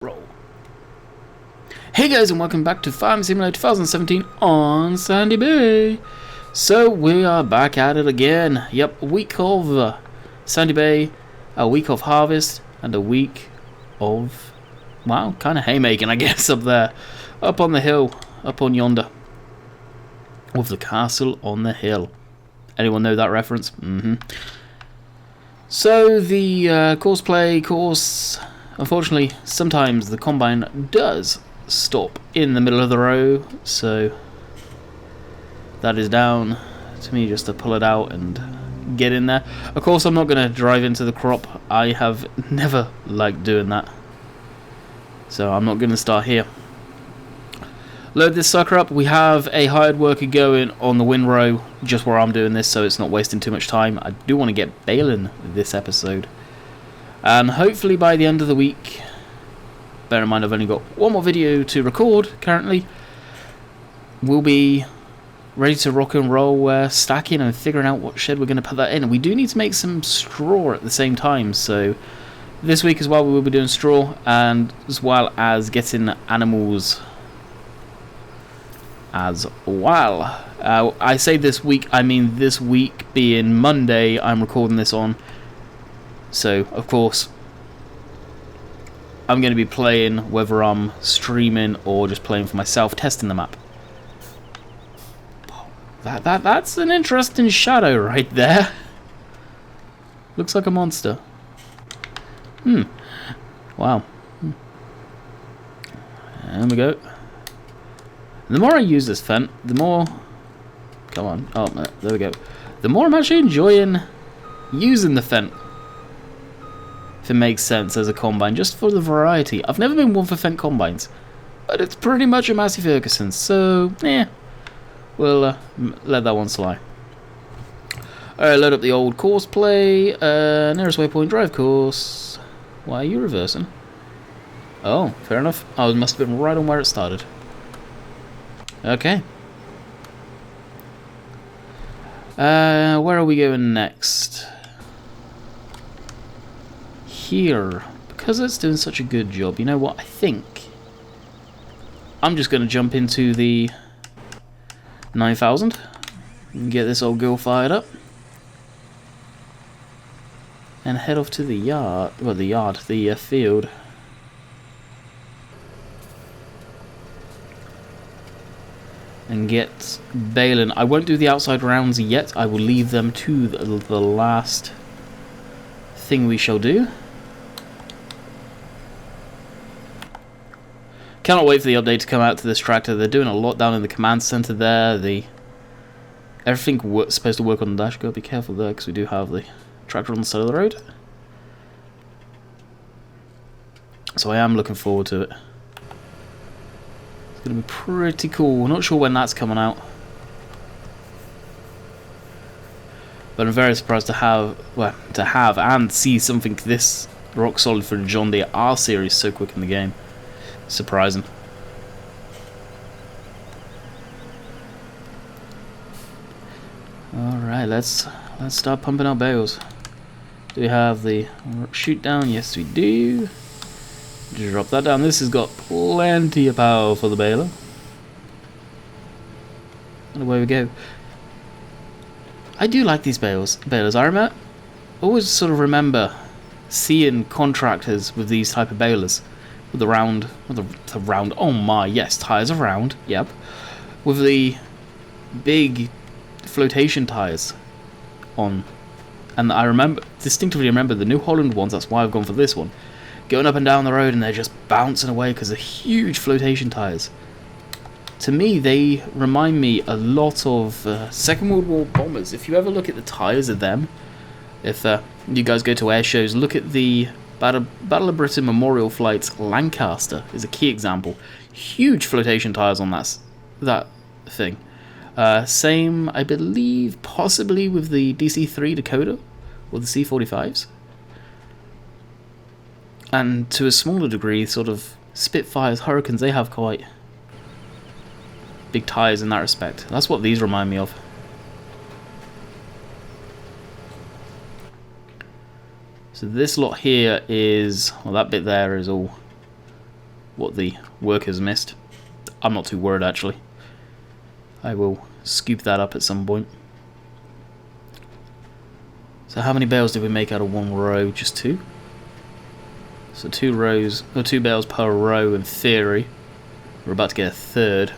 Roll. Hey guys, and welcome back to Farming Simulator 2017 on Sandy Bay. So we are back at it again. Yep, a week of Sandy Bay, a week of harvest, and a week of, well, kind of haymaking, I guess, up there. Up on the hill, up on yonder. With the castle on the hill. Anyone know that reference? So the course, unfortunately, sometimes the combine does stop in the middle of the row, so that is down to me just to pull it out and get in there. Of course, I'm not going to drive into the crop. I have never liked doing that, so I'm not going to start here. Load this sucker up. We have a hired worker going on the windrow just where I'm doing this, so it's not wasting too much time. I do want to get baling this episode. And hopefully by the end of the week, bear in mind I've only got one more video to record currently, we'll be ready to rock and roll, stacking and figuring out what shed we're going to put that in. And we do need to make some straw at the same time, so this week as well we will be doing straw, and as well as getting animals as well. I say this week, I mean this week being Monday I'm recording this on. So, of course, I'm going to be playing whether I'm streaming or just playing for myself, testing the map. That's an interesting shadow right there. Looks like a monster. Wow. There we go. The more I use this fence, the more... Come on. Oh, there we go. The more I'm actually enjoying using the fence. If it makes sense as a combine, just for the variety. I've never been one for Fendt combines, but it's pretty much a Massey Ferguson, so yeah, we'll let that one slide. Alright, load up the old course play. Nearest waypoint, drive course. Why are you reversing? Oh, fair enough. I must have been right on where it started. Okay. Where are we going next? Here, because it's doing such a good job. You know what? I think I'm just going to jump into the 9000 and get this old girl fired up and head off to the yard. Well, the field. And get baling. I won't do the outside rounds yet. I will leave them to the last thing we shall do. Cannot wait for the update to come out to this tractor. They're doing a lot down in the command center there. Everything supposed to work on the dash. Gotta be careful there because we do have the tractor on the side of the road. So I am looking forward to it. It's gonna be pretty cool. Not sure when that's coming out, but I'm very surprised to have and see something this rock solid for John Deere R series so quick in the game. Surprising. Alright, let's start pumping out bales. Do we have the shoot down? Yes, we do. Drop that down. This has got plenty of power for the baler. And away we go. I do like these balers. I always sort of remember seeing contractors with these type of balers. With the round, oh my, yes, tires are round, yep. With the big flotation tires on. And I distinctively remember the New Holland ones, that's why I've gone for this one. Going up and down the road and they're just bouncing away because they're huge flotation tires. To me, they remind me a lot of Second World War bombers. If you ever look at the tires of them, if you guys go to air shows, look at the Battle of Britain Memorial Flights Lancaster is a key example. Huge flotation tires on that thing. Same, I believe, possibly with the DC-3 Dakota or the C-45s. And to a smaller degree, sort of Spitfires, Hurricanes, they have quite big tires in that respect. That's what these remind me of. So this lot here is, well, that bit there is all what the workers missed. I'm not too worried, actually. I will scoop that up at some point. So how many bales did we make out of one row? Just 2? So 2 rows, or 2 bales per row in theory. We're about to get a third.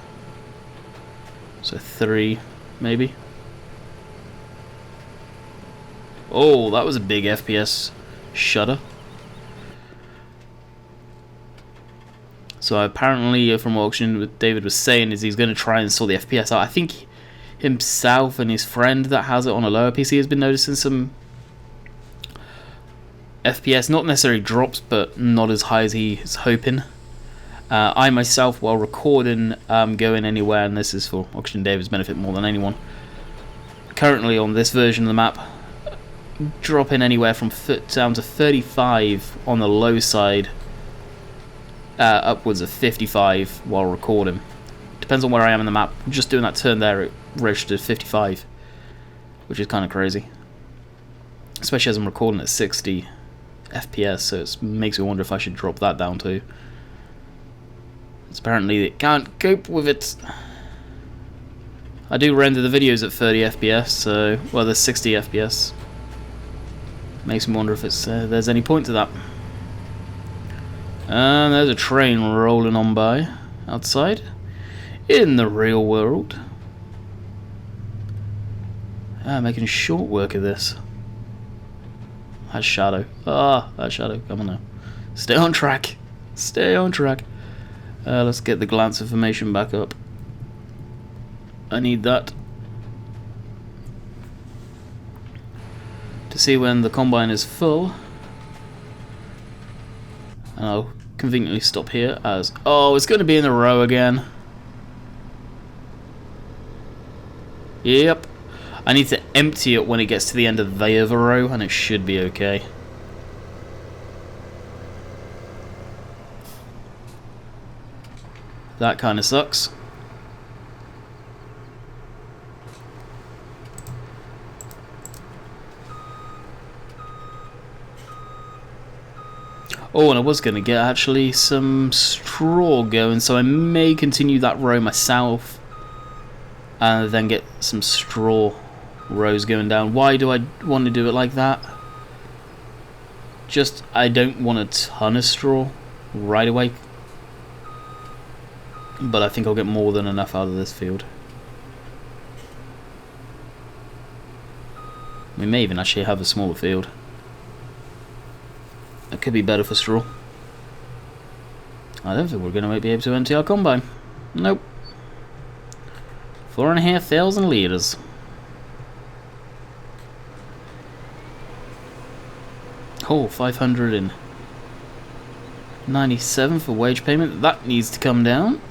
So 3, maybe. Oh, that was a big FPS shudder. So apparently, from auction, what David was saying is he's going to try and sort the FPS out. I think himself and his friend that has it on a lower PC has been noticing some FPS, not necessarily drops, but not as high as he is hoping. I myself, while recording, going anywhere, and this is for Auction David's benefit more than anyone, currently on this version of the map, dropping anywhere from down to 35 on the low side, upwards of 55 while recording. Depends on where I am in the map. Just doing that turn there, it registered 55, which is kind of crazy. Especially as I'm recording at 60 FPS, so it makes me wonder if I should drop that down too. It's apparently it can't cope with it. I do render the videos at 30 FPS, so well, there's 60 FPS. Makes me wonder if it's there's any point to that. And there's a train rolling on by outside in the real world. Making short work of this. That shadow. That shadow. Come on now. Stay on track. Stay on track. Let's get the glance information back up. I need that to see when the combine is full. And I'll conveniently stop here as... Oh, it's going to be in a row again. Yep. I need to empty it when it gets to the end of the other row, and it should be okay. That kind of sucks. Oh, and I was going to get actually some straw going, so I may continue that row myself and then get some straw rows going down. Why do I want to do it like that? Just, I don't want a ton of straw right away, but I think I'll get more than enough out of this field. We may even actually have a smaller field. It could be better for straw. I don't think we're going to be able to empty our combine. Nope. 4,500 litres. Oh, 597 for wage payment. That needs to come down.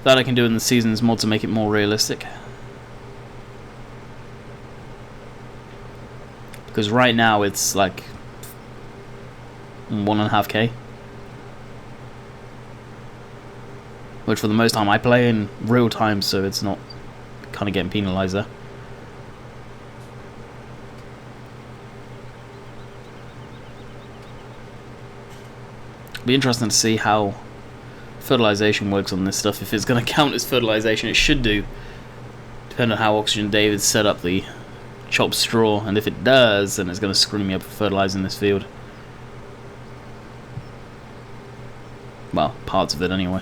That I can do in the seasons mod to make it more realistic. Because right now it's like 1.5k. Which for the most time I play in real time, so it's not kind of getting penalised there. Be interesting to see how fertilization works on this stuff. If it's going to count as fertilization, it should do, depending on how Oxygen David set up the chopped straw, and if it does, then it's going to screw me up for fertilizing this field. Well, parts of it anyway.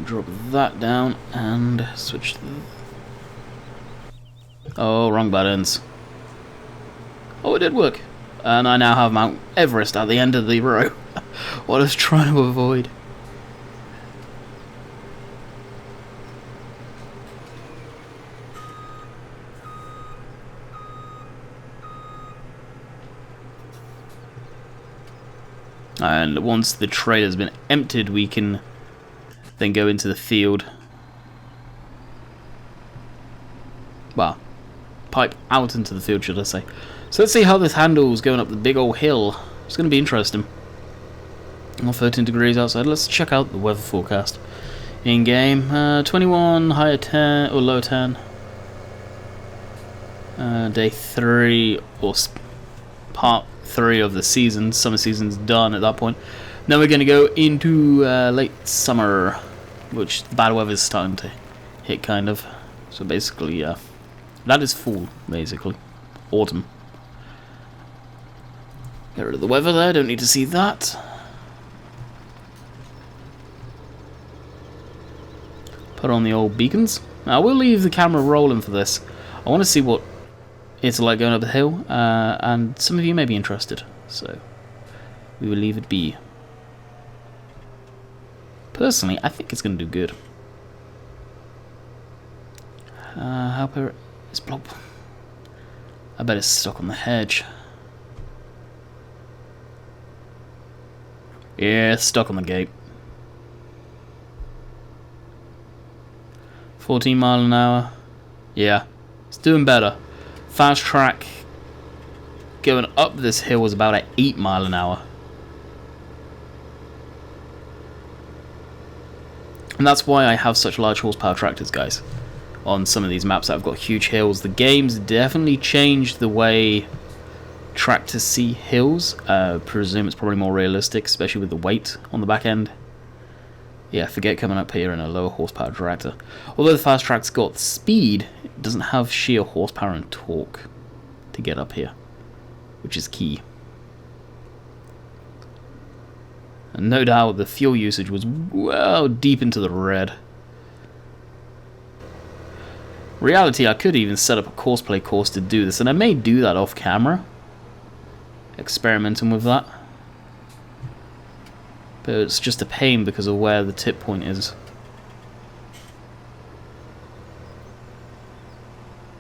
Drop that down and switch oh, wrong buttons. Oh, it did work. And I now have Mount Everest at the end of the row. What I was trying to avoid. And once the trailer's been emptied, we can then go into the field. Well, pipe out into the field, should I say. So let's see how this handles going up the big old hill. It's going to be interesting. Well, 13 degrees outside. Let's check out the weather forecast. In game, 21, higher 10 or low 10. Day 3 or part 3 of the season. Summer season's done at that point. Then we're going to go into late summer, which the bad weather's starting to hit, kind of. So basically, that is fall, basically. Autumn. Get rid of the weather there, don't need to see that. Put on the old beacons. Now, we'll leave the camera rolling for this. I want to see what it's like going up the hill, and some of you may be interested, so we will leave it be. Personally, I think it's going to do good. How about it's blob? I bet it's stuck on the hedge. Yeah, it's stuck on the gate. 14 mile an hour. Yeah, it's doing better. Fast track going up this hill was about at 8 mile an hour. And that's why I have such large horsepower tractors, guys. On some of these maps that have got huge hills. The game's definitely changed the way tractors see hills. Presume it's probably more realistic, especially with the weight on the back end. Yeah, forget coming up here in a lower horsepower tractor. Although the fast track's got speed, it doesn't have sheer horsepower and torque to get up here, which is key. And no doubt the fuel usage was well deep into the red. Reality, I could even set up a courseplay course to do this, and I may do that off camera, experimenting with that. But it's just a pain because of where the tip point is.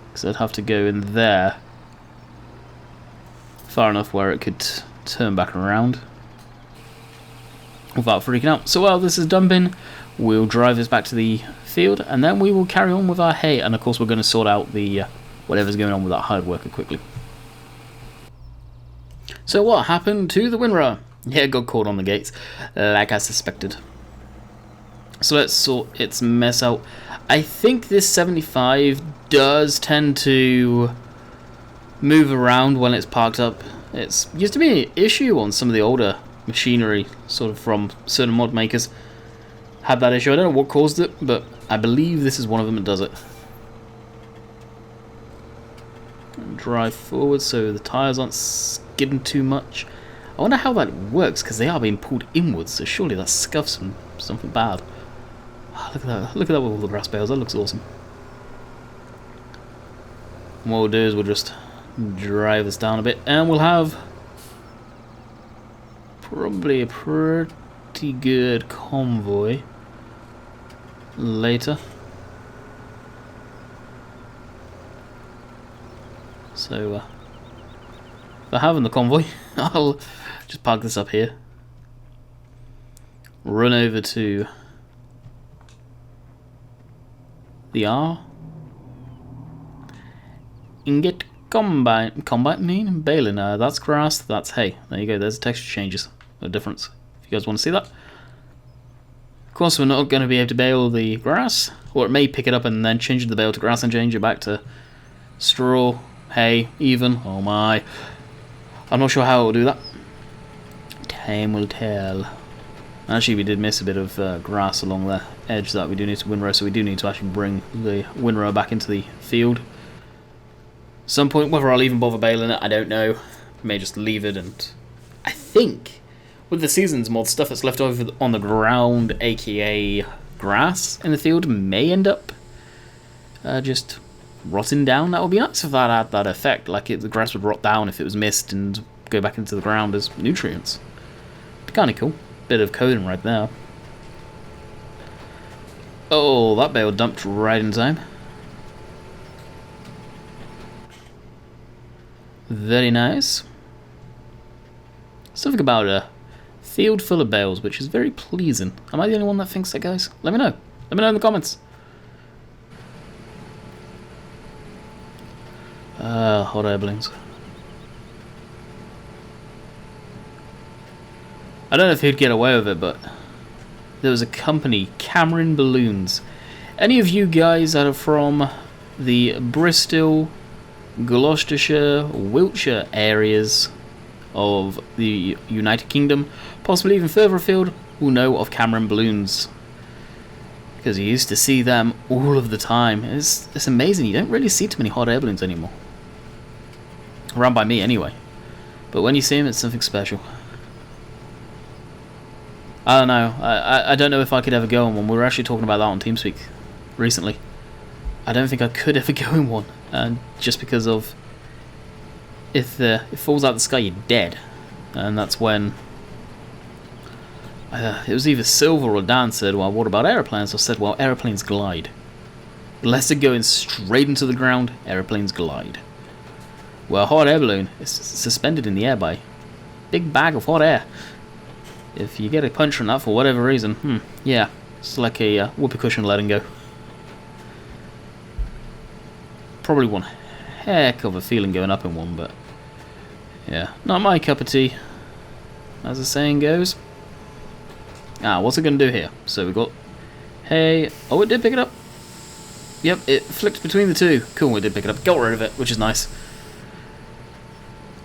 Because I'd have to go in there far enough where it could turn back around without freaking out. So while this is dumping, we'll drive this back to the field, and then we will carry on with our hay, and of course we're going to sort out the whatever's going on with that hired worker quickly. So what happened to the windrower? Yeah, it got caught on the gates, like I suspected. So let's sort its mess out. I think this 75 does tend to move around when it's parked up. It's used to be an issue on some of the older machinery, sort of from certain mod makers. Had that issue. I don't know what caused it, but I believe this is one of them that does it. And drive forward so the tyres aren't skidding too much. I wonder how that works, because they are being pulled inwards, so surely that scuffs something bad. Oh, look at that. Look at that with all the brass bales. That looks awesome. And what we'll do is we'll just drive this down a bit, and we'll have probably a pretty good convoy later. So, for having the convoy, I'll just park this up here, run over to the R, and get combine baling. That's grass, that's hay. There you go, there's the texture changes, the difference, if you guys want to see that. Of course, we're not going to be able to bale the grass, or it may pick it up and then change the bale to grass and change it back to straw, hay, even. Oh my. I'm not sure how it will do that. Time will tell. Actually, we did miss a bit of grass along the edge that we do need to windrow, so we do need to actually bring the windrow back into the field. At some point, whether I'll even bother baling it, I don't know. May just leave it, and I think with the seasons mod, stuff that's left over on the ground, aka grass in the field, may end up just rotting down. That would be nice if that had that effect, like the grass would rot down if it was missed and go back into the ground as nutrients. Be kind of cool. Bit of coding right there. Oh, that bale dumped right in time. Very nice. Something about a field full of bales, which is very pleasing. Am I the only one that thinks that, guys? Let me know. Let me know in the comments. Hot air balloons. I don't know if he'd get away with it, but there was a company, Cameron Balloons. Any of you guys that are from the Bristol, Gloucestershire, Wiltshire areas of the United Kingdom, possibly even further afield, will know of Cameron Balloons. Because you used to see them all of the time. It's amazing, you don't really see too many hot air balloons anymore. Around by me anyway. But when you see them, it's something special. I don't know. I don't know if I could ever go on one. We were actually talking about that on TeamSpeak recently. I don't think I could ever go in one. Just because of... If it falls out of the sky, you're dead. And that's when... it was either Silver or Dan said, well, what about aeroplanes? I said, well, aeroplanes glide. Unless they're going straight into the ground, aeroplanes glide. Well, a hot air balloon is suspended in the air by big bag of hot air. If you get a punch from that for whatever reason, yeah, it's like a whoopee cushion letting go. Probably one heck of a feeling going up in one, but yeah, not my cup of tea, as the saying goes. What's it going to do here? So we got, hey, oh, it did pick it up. Yep, it flicked between the two. Cool, it did pick it up. Got rid of it, which is nice.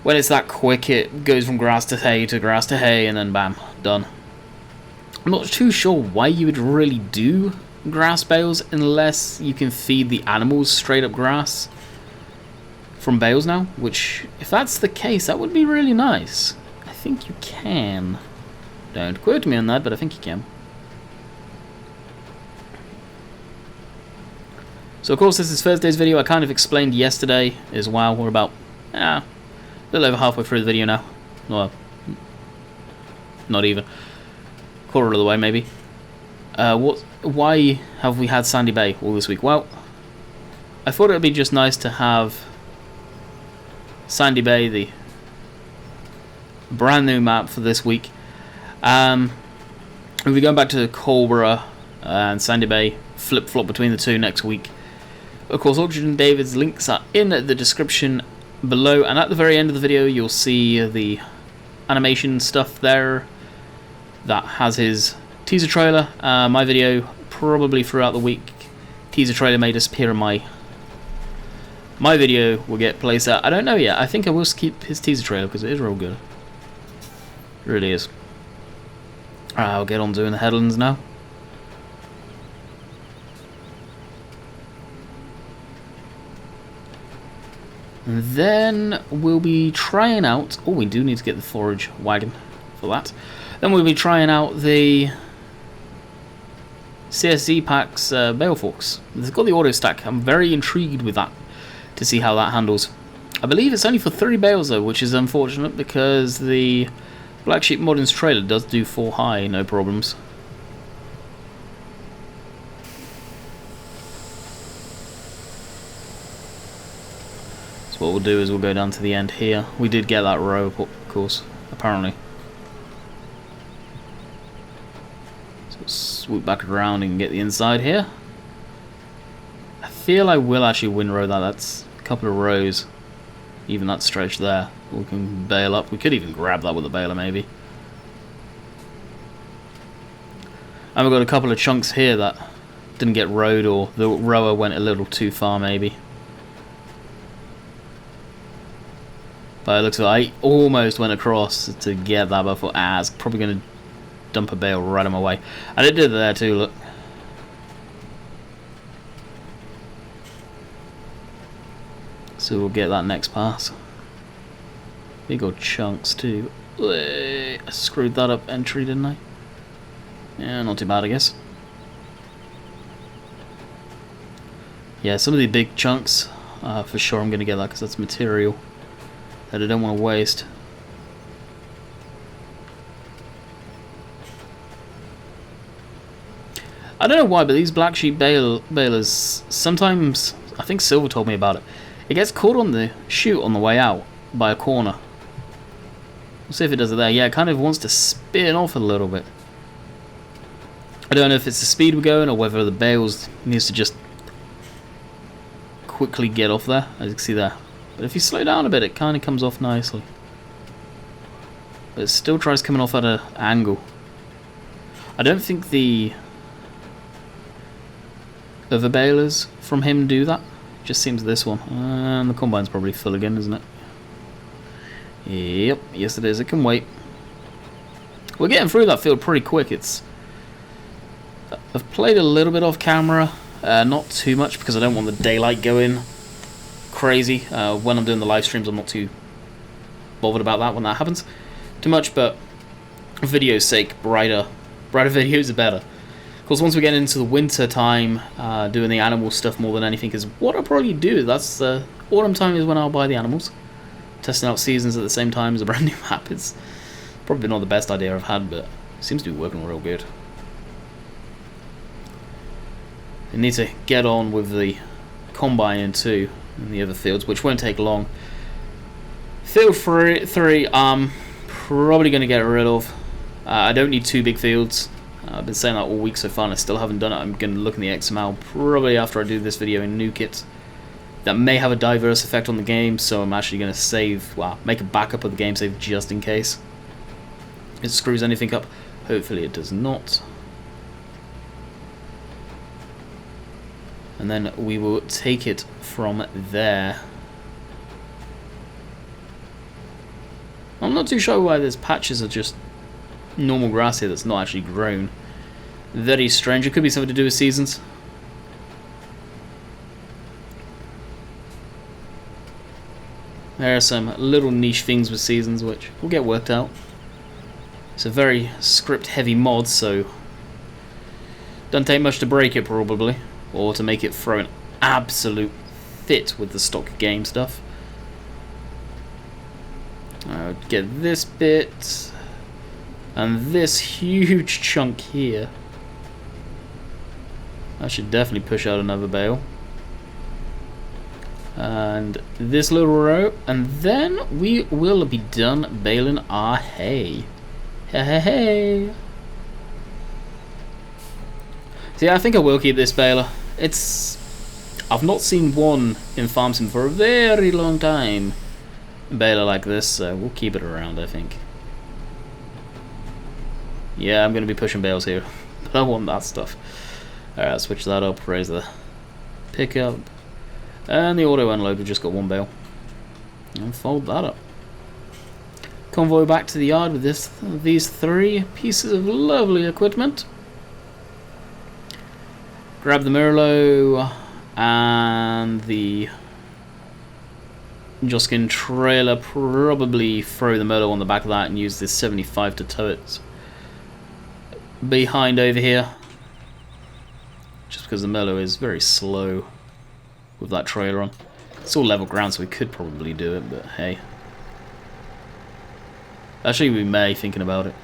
When it's that quick, it goes from grass to hay to grass to hay, and then bam, done. I'm not too sure why you would really do grass bales unless you can feed the animals straight up grass from bales now, which, if that's the case, that would be really nice. I think you can. Don't quote me on that, but I think you can. So of course this is Thursday's video. I kind of explained yesterday as well. We're about a little over halfway through the video now. Well, not even. Quarter of the way maybe. Why have we had Sandy Bay all this week? Well, I thought it would be just nice to have Sandy Bay, the brand new map for this week. We'll be going back to Colborough and Sandy Bay, flip-flop between the two next week. Of course, Aldridge and David's links are in the description below, and at the very end of the video you'll see the animation stuff there that has his teaser trailer. My video, probably throughout the week, teaser trailer may disappear, and my video will get placed out. I don't know yet. I think I will keep his teaser trailer because it is real good. It really is. I'll get on doing the headlands now. And then we'll be trying out... Oh, we do need to get the forage wagon for that. Then we'll be trying out the CSZ packs bale forks. They've got the auto stack. I'm very intrigued with that to see how that handles. I believe it's only for 3 bales though, which is unfortunate because the Black Sheep Modern's trailer does do 4 high, no problems. So what we'll do is we'll go down to the end here. We did get that row, of course, apparently. So we'll swoop back around and get the inside here. I feel I will actually windrow that. That's a couple of rows. Even that stretch there. We can bail up. We could even grab that with a baler maybe. And we've got a couple of chunks here that didn't get rowed, or the rower went a little too far maybe. But it looks like I almost went across to get that, but I thought, it's probably going to dump a bale right on my way. And it did there too, look. So we'll get that next pass. Big old chunks too. I screwed that up entry, didn't I? Yeah, not too bad I guess. Yeah, some of the big chunks, for sure I'm going to get that because that's material that I don't want to waste. I don't know why, but these Black Sheep balers, sometimes, I think Silver told me about it, it gets caught on the chute on the way out by a corner. We'll see if it does it there. Yeah, it kind of wants to spin off a little bit. I don't know if it's the speed we're going or whether the bales needs to just quickly get off there, as you can see there. But if you slow down a bit, it kind of comes off nicely. but it still tries coming off at an angle. I don't think the other balers from him do that. It just seems this one. And the combine's probably full again, isn't it? Yep, yes it is. It can wait. We're getting through that field pretty quick. I've played a little bit off camera, not too much because I don't want the daylight going crazy. When I'm doing the live streams, I'm not too bothered about that when that happens too much, but for video's sake, brighter videos are better. Of course, once we get into the winter time, doing the animal stuff more than anything is what I'll probably do. That's autumn time is when I'll buy the animals. Testing out seasons at the same time as a brand new map. It's probably not the best idea I've had, but it seems to be working real good. I need to get on with the combine too in the other fields, which won't take long. Field 3, I'm probably going to get rid of. I don't need 2 big fields. I've been saying that all week so far and I still haven't done it. I'm going to look in the XML probably after I do this video and nuke it. That may have a diverse effect on the game, so I'm actually going to save, well, make a backup of the game save just in case it screws anything up. Hopefully it does not. And then we will take it from there. I'm not too sure why there's patches of just normal grass here that's not actually grown. Very strange. It could be something to do with seasons. There are some little niche things with seasons which will get worked out. It's a very script heavy mod, so doesn't take much to break it probably, or to make it throw an absolute fit with the stock game stuff. I would get this bit and this huge chunk here. I should definitely push out another bale. And this little row, and then we will be done baling our hay. Hey. See, I think I will keep this baler. I've not seen one in farm sim for a very long time. A baler like this, so we'll keep it around, I think. Yeah, I'm going to be pushing bales here, but I want that stuff. Alright, I'll switch that up, raise the pickup. And the auto unload, we've just got 1 bale. And fold that up. Convoy back to the yard with these 3 pieces of lovely equipment. Grab the Merlot and the Joskin trailer. Probably throw the Merlot on the back of that and use this 75 to tow it behind over here. Just because the Merlot is very slow with that trailer on. It's all level ground, so we could probably do it, but hey. Actually, we may, thinking about it.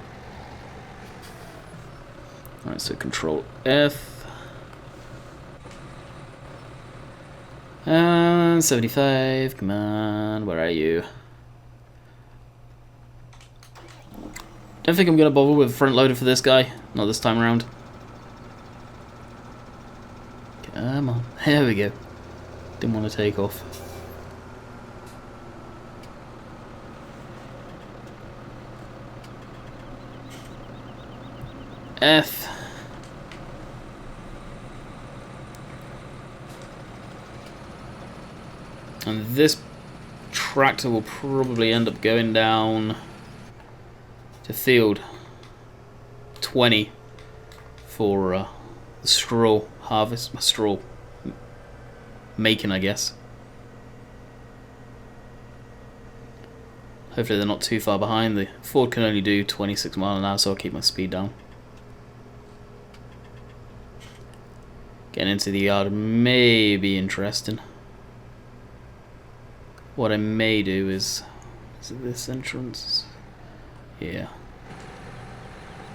Alright, so Control F. And 75, come on, where are you? Don't think I'm going to bother with a front loader for this guy, not this time around. Come on, there we go. Didn't want to take off. F. And this tractor will probably end up going down to field 20 for the straw harvest, straw making, I guess. Hopefully they're not too far behind. The Ford can only do 26 miles an hour, so I'll keep my speed down. Getting into the yard may be interesting. What I may do is it this entrance? Yeah.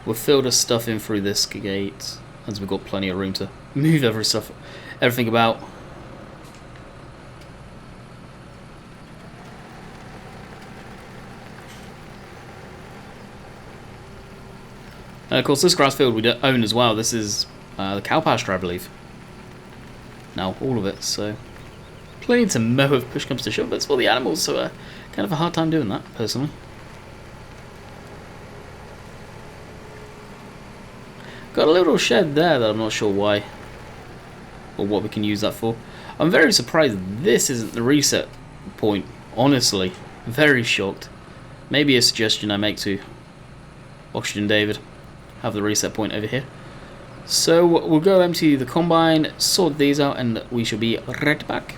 We'll fill the stuff in through this gate, as we've got plenty of room to move everything about. And of course, this grass field we own as well. This is the cow pasture, I believe. Now, all of it, so plenty to mow if push comes to shove, but it's for the animals, so kind of a hard time doing that, personally. Got a little shed there that I'm not sure why or what we can use that for. I'm very surprised this isn't the reset point, honestly. Very shocked. Maybe a suggestion I make to Oxygen David. Have the reset point over here. So we'll go empty the combine, sort these out, and we should be right back.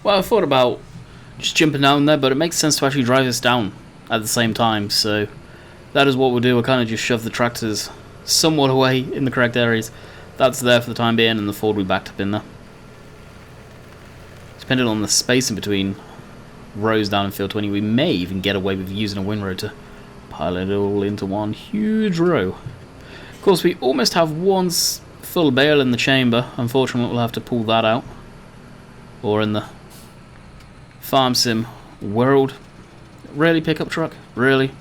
Well, I thought about just jumping down there, but it makes sense to actually drive this down at the same time, so that is what we'll do. We'll kind of just shove the tractors somewhat away in the correct areas. That's there for the time being, and the Ford will be backed up in there. Depending on the space in between rows down in field 20, we may even get away with using a windrow to pile it all into one huge row. Of course, we almost have one full bale in the chamber. Unfortunately, we'll have to pull that out. Or in the farm sim world. Really, pickup truck? Really?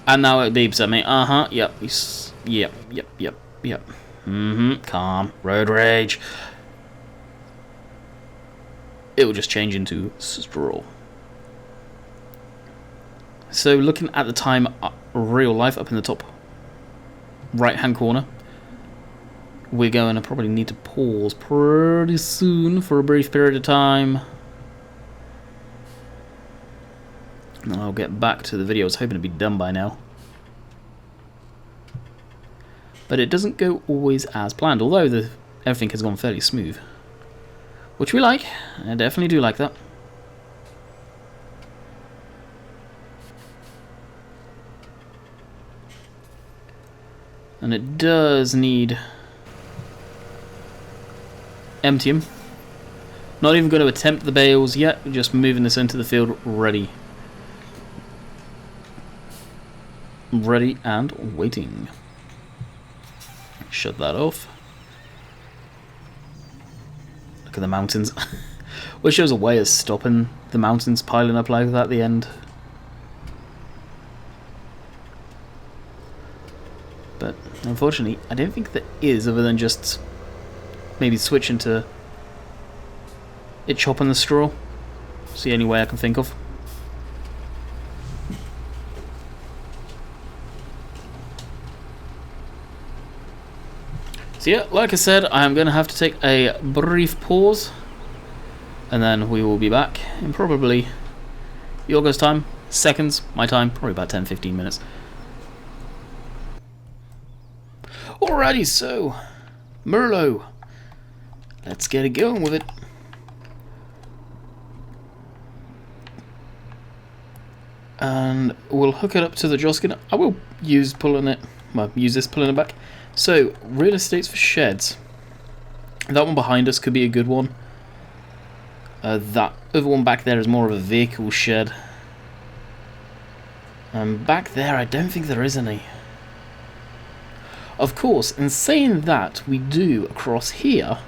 And now it beeps at me. Yep. Yep. Calm. Road rage. It will just change into straw. So looking at the time, real life up in the top right hand corner, we're going to probably need to pause pretty soon for a brief period of time. And I'll get back to the video. I was hoping to be done by now. But it doesn't go always as planned, although everything has gone fairly smooth. Which we like. I definitely do like that. And it does need emptying. Not even going to attempt the bales yet, just moving this into the field ready. Ready and waiting. Shut that off. Look at the mountains. Wish there was a way of stopping the mountains piling up like that at the end. But unfortunately, I don't think there is, other than just maybe switching to it chopping the straw. It's the only way I can think of. So yeah, like I said, I'm going to have to take a brief pause, and then we will be back in probably Yorgo's time, seconds, my time, probably about 10-15 minutes. Alrighty, so Merlot, let's get it going with it. And we'll hook it up to the Joskin. I will use this pulling it back. So, real estate's for sheds. That one behind us could be a good one. That other one back there is more of a vehicle shed. And back there, I don't think there is any. Of course, in saying that, we do, across here,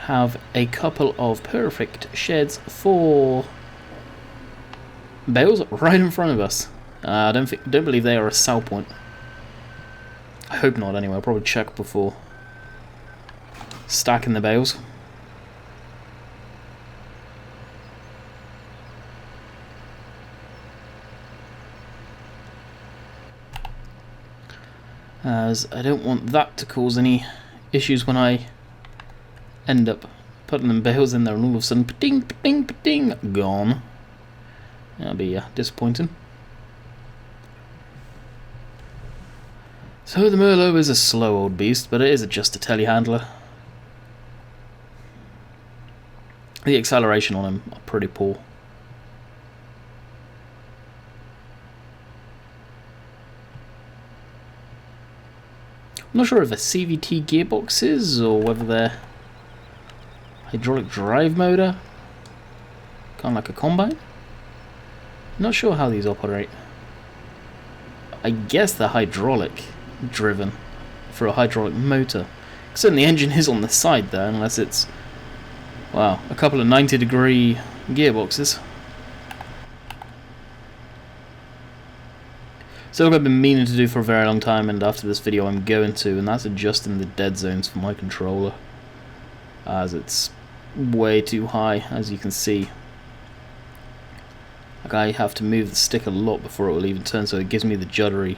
have a couple of perfect sheds for bales right in front of us. I don't believe they are a sell point. I hope not anyway. I'll probably check before stacking the bales. As I don't want that to cause any issues when I end up putting them bales in there and all of a sudden pa-ding, pa-ding, pa-ding, gone. That'll be disappointing. So the Merlot is a slow old beast, but it is just a telehandler. The acceleration on him are pretty poor. I'm not sure if they're CVT gearboxes or whether they're hydraulic drive motor, kind of like a combine. Not sure how these operate. I guess they're hydraulic driven for a hydraulic motor. Certainly the engine is on the side there, unless it's, wow, a couple of 90-degree gearboxes. So what I've been meaning to do for a very long time, and after this video I'm going to, and that's adjusting the dead zones for my controller, as it's way too high, as you can see. Like I have to move the stick a lot before it will even turn, so it gives me the juddery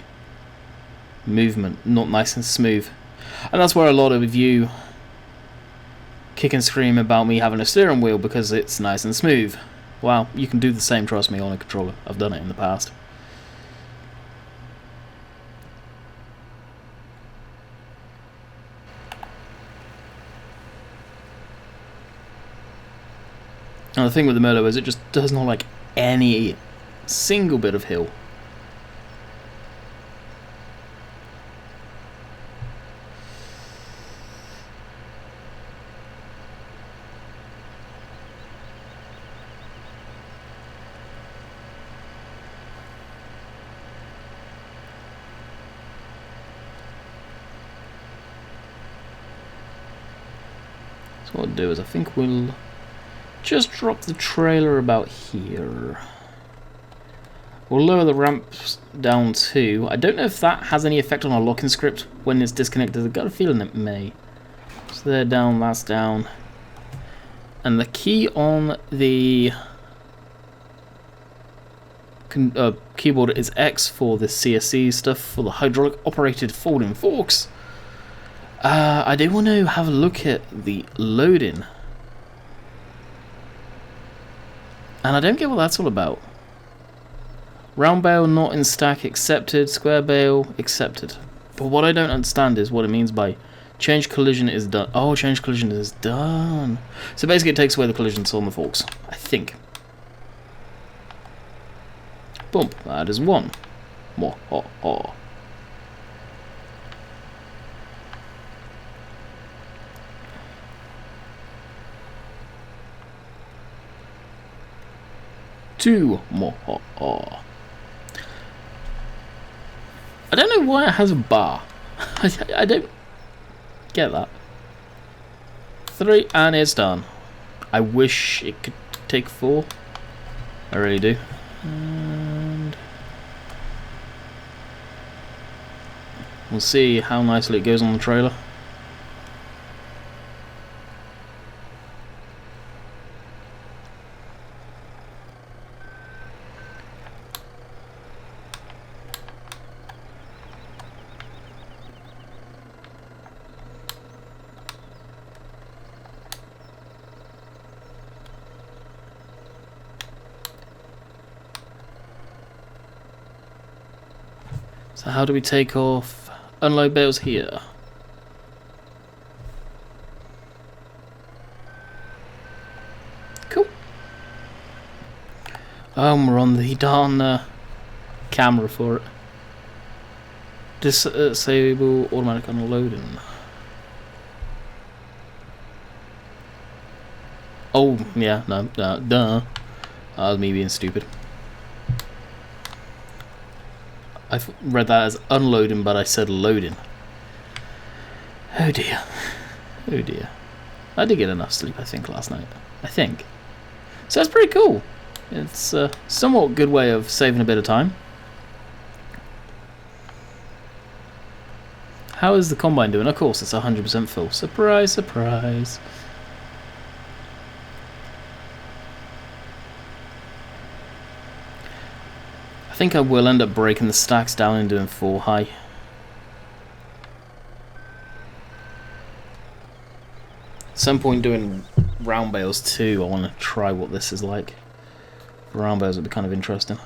movement, not nice and smooth. And that's where a lot of you kick and scream about me having a steering wheel because it's nice and smooth. Well, you can do the same, trust me, on a controller. I've done it in the past. And the thing with the Merlot is it just does not like any single bit of hill. So what I'll do is I think we'll just drop the trailer about here. We'll lower the ramps down too. I don't know if that has any effect on our locking script when it's disconnected. I've got a feeling it may. So they're down, that's down. And the key on the keyboard is X for the CSC stuff, for the hydraulic operated folding forks. I do want to have a look at the loading. And I don't get what that's all about. Round bale not in stack accepted, square bale accepted. But what I don't understand is what it means by change collision is done. Oh, change collision is done. So basically it takes away the collisions on the forks, I think. Boom, that is one. More. Oh. Two more. I don't know why it has a bar. I don't get that. 3, and it's done. I wish it could take 4. I really do. And we'll see how nicely it goes on the trailer. So how do we take off unload bales here? Cool. We're on the darn camera for it. Disable automatic unloading. Oh, yeah, no, duh. That was me being stupid. I read that as unloading, but I said loading. Oh dear. Oh dear. I did get enough sleep, I think, last night. I think. So that's pretty cool. It's a somewhat good way of saving a bit of time. How is the combine doing? Of course, it's 100% full. Surprise, surprise. I think I will end up breaking the stacks down and doing 4 high. At some point doing round bales too. I want to try what this is like. Round bales would be kind of interesting.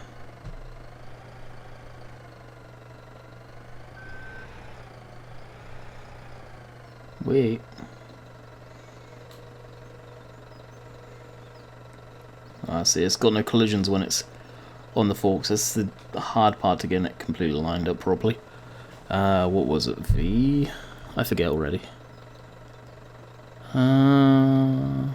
Wait. Ah, see, it's got no collisions when it's on the forks. That's the hard part to get it completely lined up properly. What was it? V? I forget already. I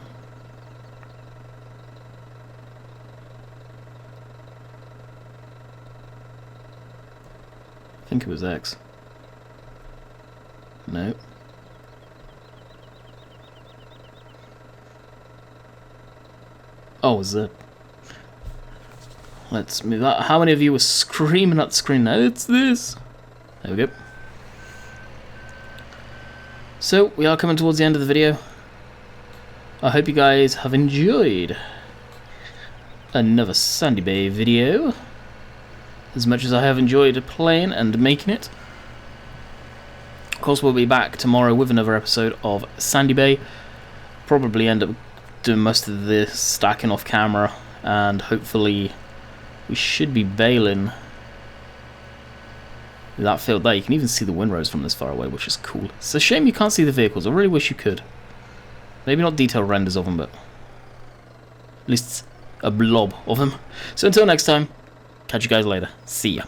think it was X. No. Oh, Z. Let's move that. How many of you were screaming at the screen? No, it's this. There we go. So, we are coming towards the end of the video. I hope you guys have enjoyed. another Sandy Bay video. As much as I have enjoyed playing and making it. Of course, we'll be back tomorrow with another episode of Sandy Bay. Probably end up doing most of this stacking off camera, and hopefully we should be bailing that field there. You can even see the windrows from this far away, which is cool. It's a shame you can't see the vehicles. I really wish you could. Maybe not detailed renders of them, but at least a blob of them. So until next time, catch you guys later. See ya.